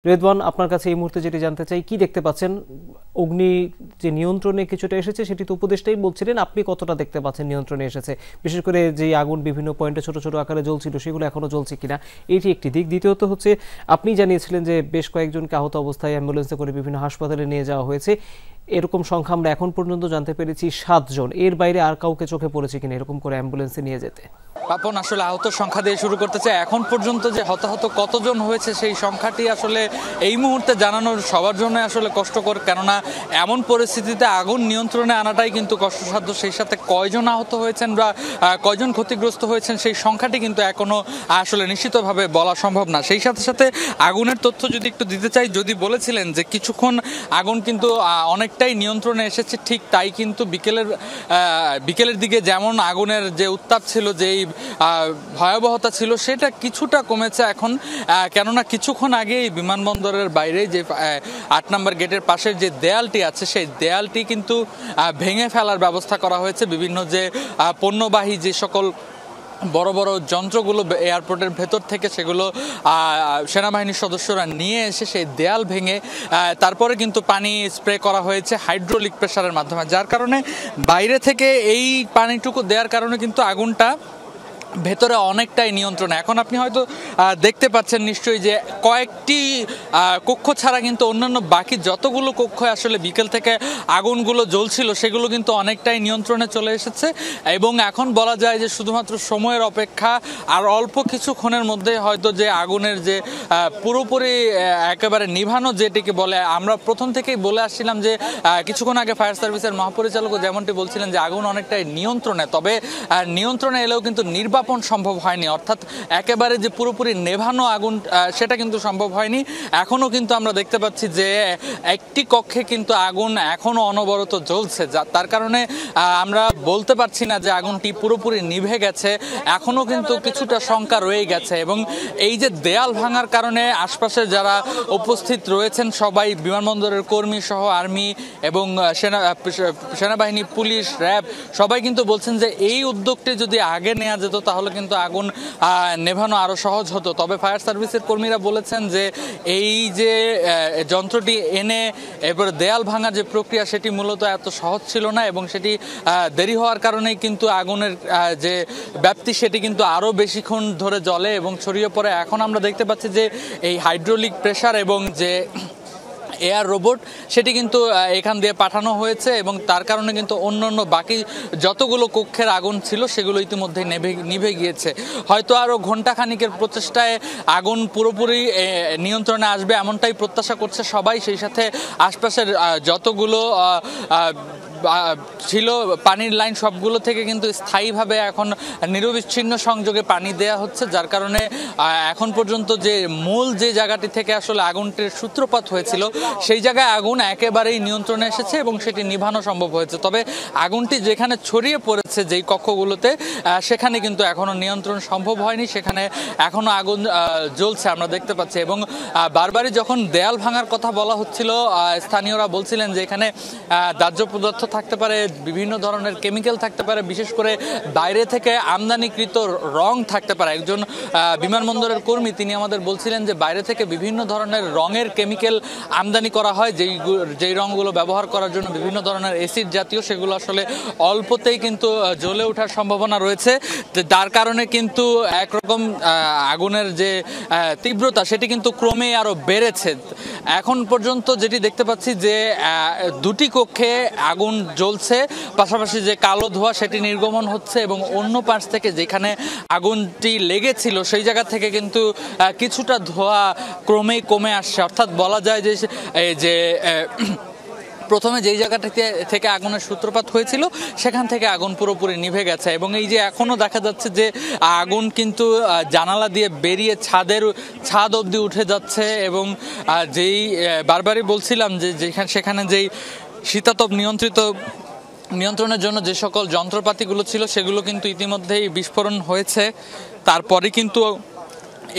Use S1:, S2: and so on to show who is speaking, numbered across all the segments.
S1: রেদওয়ান, আপনার কাছে এই মুহূর্তে যেটি জানতে চাই, কি দেখতে পাচ্ছেন? অগ্নি যে নিয়ন্ত্রণে কিছুটা এসেছে সেটি তো উপদেষ্টাই বলছিলেন, আপনি কতটা দেখতে পাচ্ছেন নিয়ন্ত্রণে এসেছে? বিশেষ করে যে আগুন বিভিন্ন পয়েন্টে ছোট ছোট আকারে জ্বলছিল সেগুলো এখনো জ্বলছে কিনা, এটি একটি দিক। দ্বিতীয়ত হচ্ছে, আপনি জানিয়েছিলেন যে বেশ কয়েকজনকে আহত অবস্থায় অ্যাম্বুলেন্সে করে বিভিন্ন হাসপাতালে নিয়ে যাওয়া হয়েছে। এরকম সংখ্যা আমরা এখন পর্যন্ত জানতে পেরেছি 7 জন। এর বাইরে আর কাউকে চোখে পড়েছে কিনা এরকম করে অ্যাম্বুলেন্সে নিয়ে যেতে?
S2: পাপন, আসলে আহত সংখ্যা দিয়ে শুরু করতে চাই। এখন পর্যন্ত যে হতাহত কতজন হয়েছে সেই সংখ্যাটি আসলে এই মুহূর্তে জানানোর সবার জন্য আসলে কষ্টকর, কেননা এমন পরিস্থিতিতে আগুন নিয়ন্ত্রণে আনাটাই কিন্তু কষ্টসাধ্য। সেই সাথে কয়জন আহত হয়েছেন বা কয়জন ক্ষতিগ্রস্ত হয়েছেন সেই সংখ্যাটি কিন্তু এখনো আসলে নিশ্চিতভাবে বলা সম্ভব না। সেই সাথে সাথে আগুনের তথ্য যদি একটু দিতে চাই, যদি বলেছিলেন যে কিছুক্ষণ আগুন কিন্তু অনেকটাই নিয়ন্ত্রণে এসেছে, ঠিক তাই কিন্তু বিকেলের দিকে যেমন আগুনের যে উত্তাপ ছিল, যেই ভয়াবহতা ছিল, সেটা কিছুটা কমেছে এখন। কেননা কিছুক্ষণ আগে বিমানবন্দরের বাইরে যে 8 নম্বর গেটের পাশের যে দেয়ালটি আছে সেই দেয়ালটি কিন্তু ভেঙে ফেলার ব্যবস্থা করা হয়েছে। বিভিন্ন যে পণ্যবাহী যে সকল বড় বড় যন্ত্রগুলো এয়ারপোর্টের ভেতর থেকে সেগুলো সেনাবাহিনীর সদস্যরা নিয়ে এসে সেই দেয়াল ভেঙে তারপরে কিন্তু পানি স্প্রে করা হয়েছে হাইড্রোলিক প্রেসারের মাধ্যমে, যার কারণে বাইরে থেকে এই পানিটুকু দেওয়ার কারণে কিন্তু আগুনটা ভেতরে অনেকটাই নিয়ন্ত্রণে। এখন আপনি হয়তো দেখতে পাচ্ছেন নিশ্চয়ই যে কয়েকটি কক্ষ ছাড়া কিন্তু অন্যান্য বাকি যতগুলো কক্ষ আসলে বিকেল থেকে আগুনগুলো জ্বলছিল সেগুলো কিন্তু অনেকটাই নিয়ন্ত্রণে চলে এসেছে। এবং এখন বলা যায় যে শুধুমাত্র সময়ের অপেক্ষা, আর অল্প কিছুক্ষণের মধ্যে হয়তো যে আগুনের যে পুরোপুরি একেবারে নিভানো যেটিকে বলে, আমরা প্রথম থেকেই বলে আসছিলাম যে কিছুক্ষণ আগে ফায়ার সার্ভিসের মহাপরিচালকও যেমনটি বলছিলেন যে আগুন অনেকটাই নিয়ন্ত্রণে, তবে নিয়ন্ত্রণে এলেও কিন্তু নির্বাপন সম্ভব হয়নি, অর্থাৎ একেবারে যে পুরোপুরি নেভানো আগুন সেটা কিন্তু সম্ভব হয়নি। এখনো কিন্তু আমরা দেখতে পাচ্ছি যে একটি কক্ষে কিন্তু আগুন এখনো অনবরত জ্বলছে, তার কারণে আমরা বলতে পারছি না যে আগুনটি পুরোপুরি নিভে গেছে, এখনো কিন্তু কিছুটা শঙ্কা রয়ে গেছে। এবং এই যে দেয়াল ভাঙার কারণে আশপাশে যারা উপস্থিত রয়েছেন সবাই, বিমানবন্দরের কর্মী সহ আর্মি এবং সেনাবাহিনী, পুলিশ, র্যাব সবাই কিন্তু বলছেন যে এই উদ্যোগটি যদি আগে নেওয়া যেত তাহলে কিন্তু আগুন নেভানো আরো সহজ হতো। তবে ফায়ার সার্ভিসের কর্মীরা বলেছেন যে এই যে যন্ত্রটি এনে এরপরে দেয়াল ভাঙার যে প্রক্রিয়া সেটি মূলত এত সহজ ছিল না, এবং সেটি দেরি হওয়ার কারণেই কিন্তু আগুনের যে ব্যাপ্তি সেটি কিন্তু আরো বেশিক্ষণ ধরে জ্বলে এবং ছড়িয়ে পড়ে। এখন আমরা দেখতে পাচ্ছি যে এই হাইড্রোলিক প্রেসার এবং যে এয়ার রোবট সেটি কিন্তু এখান দিয়ে পাঠানো হয়েছে, এবং তার কারণে কিন্তু অন্যান্য বাকি যতগুলো কক্ষের আগুন ছিল সেগুলো ইতিমধ্যে নিভে গিয়েছে। হয়তো আরও ঘণ্টাখানিকের প্রচেষ্টায় আগুন পুরোপুরি নিয়ন্ত্রণে আসবে এমনটাই প্রত্যাশা করছে সবাই। সেই সাথে আশপাশের যতগুলো ছিল পানির লাইন সবগুলো থেকে কিন্তু স্থায়ীভাবে এখন নিরবিচ্ছিন্ন সংযোগে পানি দেয়া হচ্ছে, যার কারণে এখন পর্যন্ত যে মূল যে জায়গাটি থেকে আসলে আগুনটির সূত্রপাত হয়েছিল সেই জায়গায় আগুন একেবারেই নিয়ন্ত্রণে এসেছে এবং সেটি নিভানো সম্ভব হয়েছে। তবে আগুনটি যেখানে ছড়িয়ে পড়েছে যেই কক্ষগুলোতে সেখানে কিন্তু এখনো নিয়ন্ত্রণ সম্ভব হয়নি, সেখানে এখনো আগুন জ্বলছে আমরা দেখতে পাচ্ছি। এবং বারবারই যখন দেয়াল ভাঙার কথা বলা হচ্ছিল স্থানীয়রা বলছিলেন যে এখানে দাহ্য পদার্থ থাকতে পারে, বিভিন্ন ধরনের কেমিক্যাল থাকতে পারে, বিশেষ করে বাইরে থেকে আমদানিকৃত রং থাকতে পারে। একজন বিমানবন্দরের কর্মী তিনি আমাদের বলছিলেন যে বাইরে থেকে বিভিন্ন ধরনের রঙের কেমিক্যাল আমদানি করা হয়, যেই রঙগুলো ব্যবহার করার জন্য বিভিন্ন ধরনের অ্যাসিড জাতীয়, সেগুলো আসলে অল্পতেই কিন্তু জ্বলে ওঠার সম্ভাবনা রয়েছে, যার কারণে কিন্তু একরকম আগুনের যে তীব্রতা সেটি কিন্তু ক্রমেই আরো বেড়েছে। এখন পর্যন্ত যেটি দেখতে পাচ্ছি যে দুটি কক্ষে আগুন জ্বলছে, পাশাপাশি যে কালো ধোঁয়া সেটি নির্গমন হচ্ছে, এবং অন্য পাশ থেকে যেখানে আগুনটি লেগেছিল সেই জায়গা থেকে কিন্তু কিছুটা ধোঁয়া ক্রমেই কমে আসছে। অর্থাৎ বলা যায় যে প্রথমে যেই জায়গাটা থেকে আগুনের সূত্রপাত হয়েছিল সেখান থেকে আগুন পুরোপুরি নিভে গেছে। এবং এই যে এখনো দেখা যাচ্ছে যে আগুন কিন্তু জানালা দিয়ে বেরিয়ে ছাদ অবধি উঠে যাচ্ছে, এবং যেই বারবারই বলছিলাম যে সেখানে যেই শীতাতপ নিয়ন্ত্রণের জন্য যে সকল যন্ত্রপাতিগুলো ছিল সেগুলো কিন্তু ইতিমধ্যেই বিস্ফোরণ হয়েছে। তারপরে কিন্তু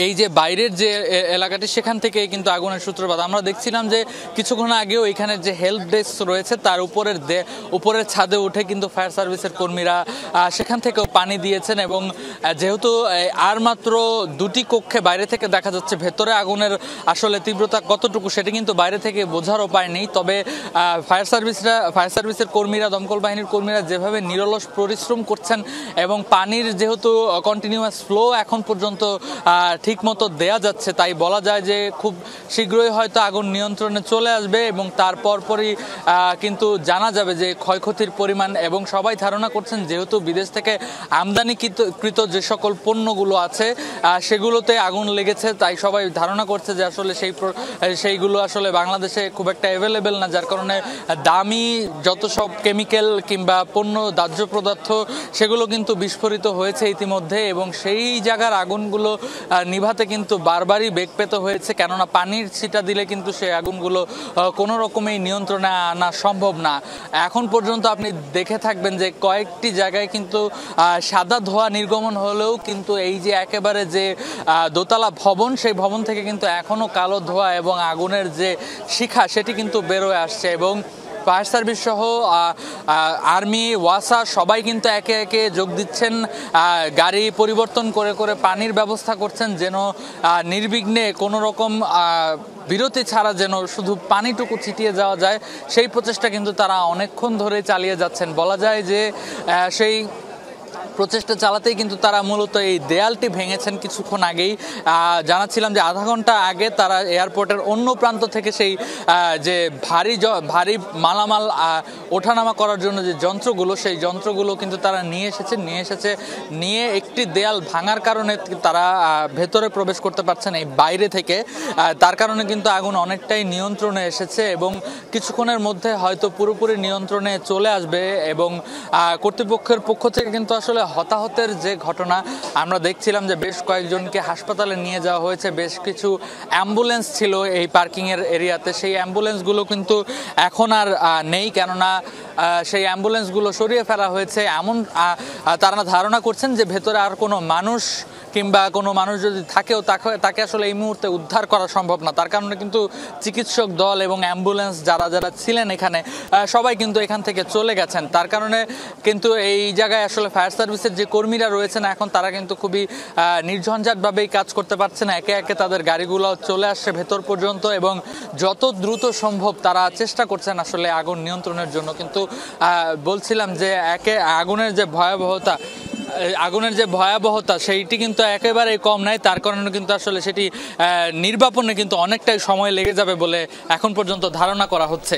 S2: এই যে বাইরের যে এলাকাটি সেখান থেকে কিন্তু আগুনের সূত্রপাত। আমরা দেখছিলাম যে কিছুক্ষণ আগেও এখানে যে হেল্প ডেস্ক রয়েছে তার উপরের ছাদে উঠে কিন্তু ফায়ার সার্ভিসের কর্মীরা সেখান থেকেও পানি দিয়েছেন, এবং যেহেতু আর মাত্র 2টি কক্ষে বাইরে থেকে দেখা যাচ্ছে, ভেতরে আগুনের আসলে তীব্রতা কতটুকু সেটা কিন্তু বাইরে থেকে বোঝার উপায় নেই। তবে ফায়ার সার্ভিসের কর্মীরা, দমকল বাহিনীর কর্মীরা যেভাবে নিরলস পরিশ্রম করছেন, এবং পানির যেহেতু কন্টিনিউয়াস ফ্লো এখন পর্যন্ত ঠিক মতো দেয়া যাচ্ছে, তাই বলা যায় যে খুব শীঘ্রই হয়তো আগুন নিয়ন্ত্রণে চলে আসবে, এবং তারপরই কিন্তু জানা যাবে যে ক্ষয়ক্ষতির পরিমাণ। এবং সবাই ধারণা করছেন যেহেতু বিদেশ থেকে আমদানিকৃত যে সকল পণ্যগুলো আছে সেগুলোতে আগুন লেগেছে, তাই সবাই ধারণা করছে যে আসলে সেইগুলো আসলে বাংলাদেশে খুব একটা অ্যাভেলেবেল না, যার কারণে দামি যত সব কেমিক্যাল কিংবা পণ্য, দাহ্য পদার্থ সেগুলো কিন্তু বিস্ফোরিত হয়েছে ইতিমধ্যে, এবং সেই জায়গার আগুনগুলো নিভাতে কিন্তু বারবারই বেগ পেতে হয়েছে, কেননা পানির ছিটা দিলে কিন্তু সেই আগুনগুলো কোনো রকমেই নিয়ন্ত্রণে আনা সম্ভব না। এখন পর্যন্ত আপনি দেখে থাকবেন যে কয়েকটি জায়গায় কিন্তু সাদা ধোঁয়া নির্গমন হলেও কিন্তু এই যে একেবারে যে দোতলা ভবন, সেই ভবন থেকে কিন্তু এখনো কালো ধোঁয়া এবং আগুনের যে শিখা সেটি কিন্তু বেরোয় আসছে। এবং ফায়ার সার্ভিস সহ আর্মি, ওয়াসা সবাই কিন্তু একে একে যোগ দিচ্ছেন, গাড়ি পরিবর্তন করে করে পানির ব্যবস্থা করছেন, যেন নির্বিঘ্নে কোনো রকম বিরতি ছাড়া যেন শুধু পানিটুকু ছিটিয়ে যাওয়া যায়, সেই প্রচেষ্টা কিন্তু তারা অনেকক্ষণ ধরে চালিয়ে যাচ্ছেন। বলা যায় যে সেই প্রচেষ্টা চালাতেই কিন্তু তারা মূলত এই দেয়ালটি ভেঙেছেন কিছুক্ষণ আগেই। জানাচ্ছিলাম যে আধা ঘন্টা আগে তারা এয়ারপোর্টের অন্য প্রান্ত থেকে সেই যে ভারী মালামাল ওঠানামা করার জন্য যে যন্ত্রগুলো, সেই যন্ত্রগুলো কিন্তু তারা নিয়ে একটি দেয়াল ভাঙার কারণে তারা ভেতরে প্রবেশ করতে পারছেন এই বাইরে থেকে। তার কারণে কিন্তু আগুন অনেকটাই নিয়ন্ত্রণে এসেছে, এবং কিছুক্ষণের মধ্যে হয়তো পুরোপুরি নিয়ন্ত্রণে চলে আসবে। এবং কর্তৃপক্ষের পক্ষ থেকে কিন্তু আসলে হতাহতের যে ঘটনা আমরা দেখছিলাম যে বেশ কয়েকজনকে হাসপাতালে নিয়ে যাওয়া হয়েছে, বেশ কিছু অ্যাম্বুলেন্স ছিল এই পার্কিং এর এরিয়াতে, সেই অ্যাম্বুলেন্সগুলো কিন্তু এখন আর নেই, কেননা সেই অ্যাম্বুলেন্সগুলো সরিয়ে ফেলা হয়েছে। এমন তারা ধারণা করছেন যে ভেতরে আর কোনো মানুষ কিংবা কোনো মানুষ যদি থাকেও তাকে আসলে এই মুহূর্তে উদ্ধার করা সম্ভব না। তার কারণে কিন্তু চিকিৎসক দল এবং অ্যাম্বুলেন্স যারা ছিলেন এখানে সবাই কিন্তু এখান থেকে চলে গেছেন। তার কারণে কিন্তু এই জায়গায় আসলে ফায়ার সার্ভিসের যে কর্মীরা রয়েছেন এখন তারা কিন্তু খুবই নির্ঝঞ্ঝাটভাবেই কাজ করতে পারছেন। একে একে তাদের গাড়িগুলো চলে আসছে ভেতর পর্যন্ত, এবং যত দ্রুত সম্ভব তারা চেষ্টা করছেন আসলে আগুন নিয়ন্ত্রণের জন্য। কিন্তু বলছিলাম যে আগুনের যে ভয়াবহতা সেইটি কিন্তু একেবারেই কম নাই, তার কারণে কিন্তু আসলে সেটি নির্বাপনে কিন্তু অনেকটাই সময় লেগে যাবে বলে এখন পর্যন্ত ধারণা করা হচ্ছে।